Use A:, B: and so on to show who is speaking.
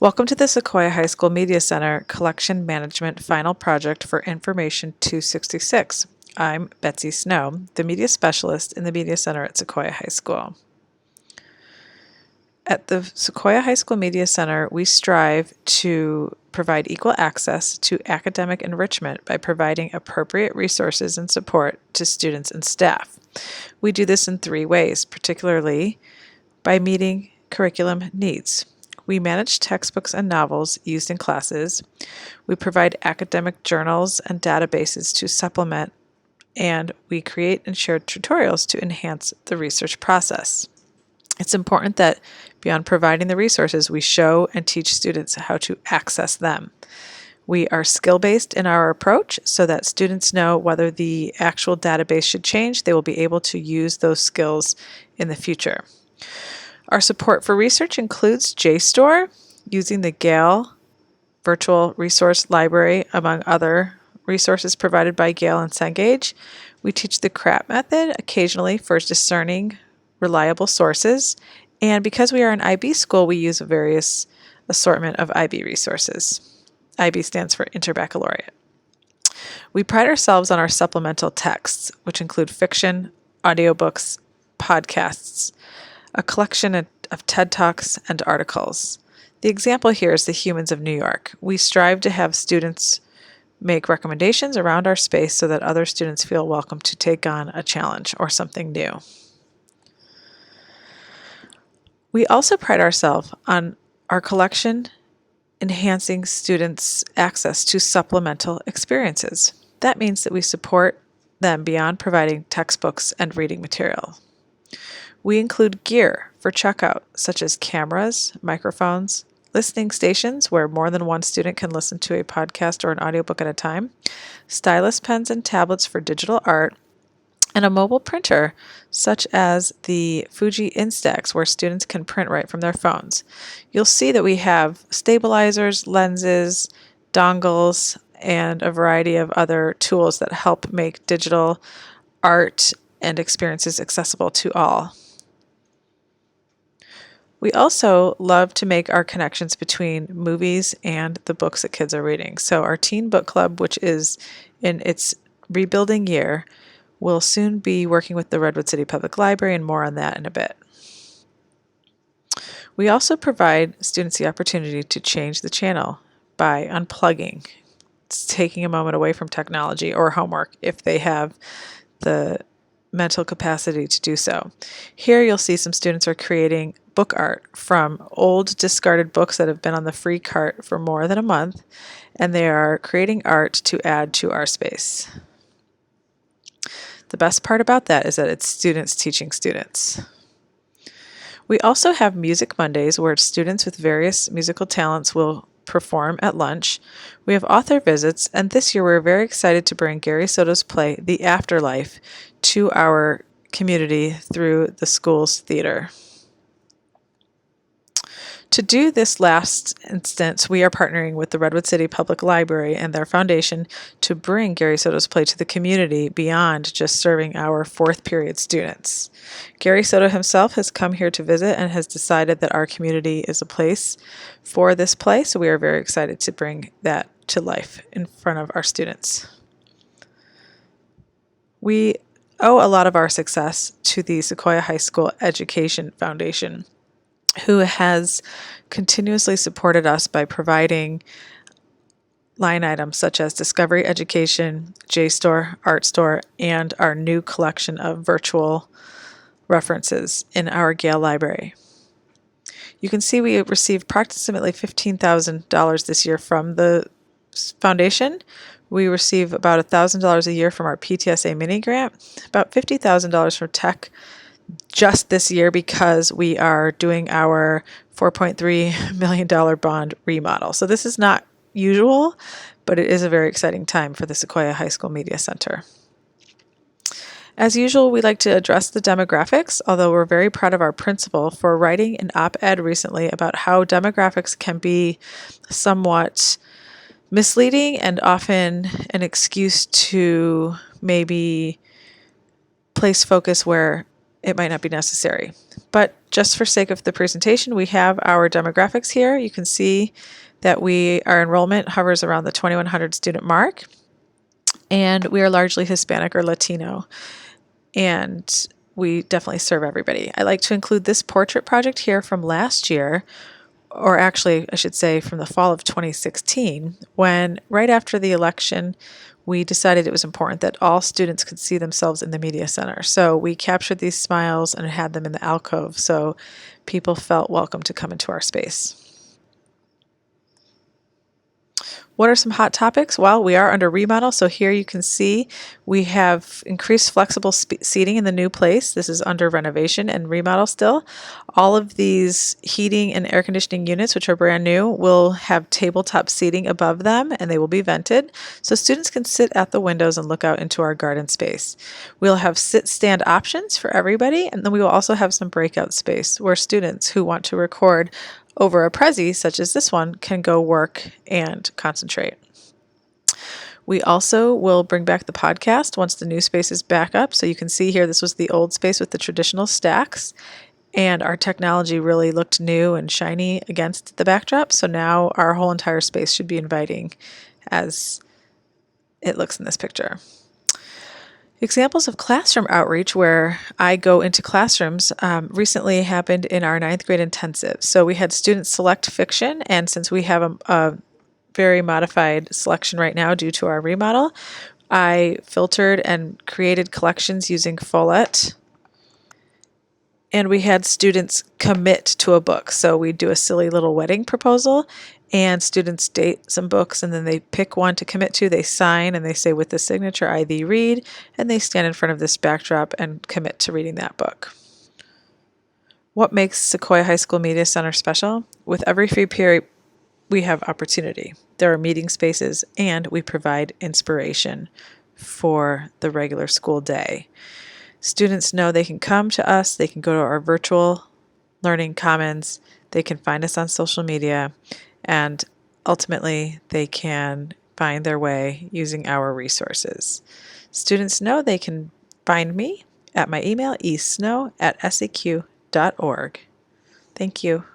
A: Welcome to the Sequoia High School Media Center Collection Management Final Project for Information 266. I'm Betsy Snow, the Media Specialist in the Media Center at Sequoia High School. At the Sequoia High School Media Center, we strive to provide equal access to academic enrichment by providing appropriate resources and support to students and staff. We do this in three ways, particularly by meeting curriculum needs. We manage textbooks and novels used in classes. We provide academic journals and databases to supplement, and we create and share tutorials to enhance the research process. It's important that beyond providing the resources, we show and teach students how to access them. We are skill-based in our approach so that students know whether the actual database should change. They will be able to use those skills in the future. Our support for research includes JSTOR, using the Gale Virtual Resource Library, among other resources provided by Gale and Cengage. We teach the CRAP method occasionally for discerning reliable sources, and because we are an IB school, we use a various assortment of IB resources. IB stands for Interbaccalaureate. We pride ourselves on our supplemental texts, which include fiction, audiobooks, podcasts, a collection of TED Talks and articles. The example here is the Humans of New York. We strive to have students make recommendations around our space so that other students feel welcome to take on a challenge or something new. We also pride ourselves on our collection enhancing students' access to supplemental experiences. That means that we support them beyond providing textbooks and reading material. We include gear for checkout, such as cameras, microphones, listening stations where more than one student can listen to a podcast or an audiobook at a time, stylus pens and tablets for digital art, and a mobile printer, such as the Fuji Instax, where students can print right from their phones. You'll see that we have stabilizers, lenses, dongles, and a variety of other tools that help make digital art and experiences accessible to all. We also love to make our connections between movies and the books that kids are reading. So our teen book club, which is in its rebuilding year, will soon be working with the Redwood City Public Library, and more on that in a bit. We also provide students the opportunity to change the channel by unplugging. It's taking a moment away from technology or homework if they have the mental capacity to do so. Here you'll see some students are creating book art from old discarded books that have been on the free cart for more than a month, and they are creating art to add to our space. The best part about that is that it's students teaching students. We also have Music Mondays where students with various musical talents will perform at lunch. We have author visits, and this year we're very excited to bring Gary Soto's play, The Afterlife, to our community through the school's theater. To do this last instance, we are partnering with the Redwood City Public Library and their foundation to bring Gary Soto's play to the community beyond just serving our fourth period students. Gary Soto himself has come here to visit and has decided that our community is a place for this play, so we are very excited to bring that to life in front of our students. We owe a lot of our success to the Sequoia High School Education Foundation, who has continuously supported us by providing line items such as Discovery Education, JSTOR, Art Store, and our new collection of virtual references in our Gale Library. You can see we received approximately $15,000 this year from the foundation. We receive about $1,000 a year from our PTSA mini grant, about $50,000 from tech just this year because we are doing our $4.3 million bond remodel. So this is not usual, but it is a very exciting time for the Sequoia High School Media Center. As usual, we like to address the demographics, although we're very proud of our principal for writing an op-ed recently about how demographics can be somewhat misleading and often an excuse to maybe place focus where it might not be necessary. But just for sake of the presentation, we have our demographics here. You can see that our enrollment hovers around the 2,100 student mark, and we are largely Hispanic or Latino, and we definitely serve everybody. I like to include this portrait project here from last year, or actually, I should say from the fall of 2016, when right after the election, we decided it was important that all students could see themselves in the media center. So we captured these smiles and had them in the alcove so people felt welcome to come into our space. What are some hot topics? Well, we are under remodel, so here you can see we have increased flexible seating in the new place. This is under renovation and remodel still. All of these heating and air conditioning units, which are brand new, will have tabletop seating above them, and they will be vented, so students can sit at the windows and look out into our garden space. We'll have sit-stand options for everybody, and then we will also have some breakout space where students who want to record over a Prezi, such as this one, can go work and concentrate. We also will bring back the podcast once the new space is back up. So you can see here, this was the old space with the traditional stacks, and our technology really looked new and shiny against the backdrop. So now our whole entire space should be inviting as it looks in this picture. Examples of classroom outreach where I go into classrooms recently happened in our 9th grade intensive. So we had students select fiction, and since we have a very modified selection right now due to our remodel, I filtered and created collections using Follett. And we had students commit to a book. So we do a silly little wedding proposal, and students date some books, and then they pick one to commit to. They sign, and they say, with the signature, I thee read, and they stand in front of this backdrop and commit to reading that book. What makes Sequoia High School Media Center special? With every free period, we have opportunity. There are meeting spaces, and we provide inspiration for the regular school day. Students know they can come to us, they can go to our virtual learning commons, they can find us on social media, and ultimately they can find their way using our resources. Students know they can find me at my email, esnow@seq.org. Thank you.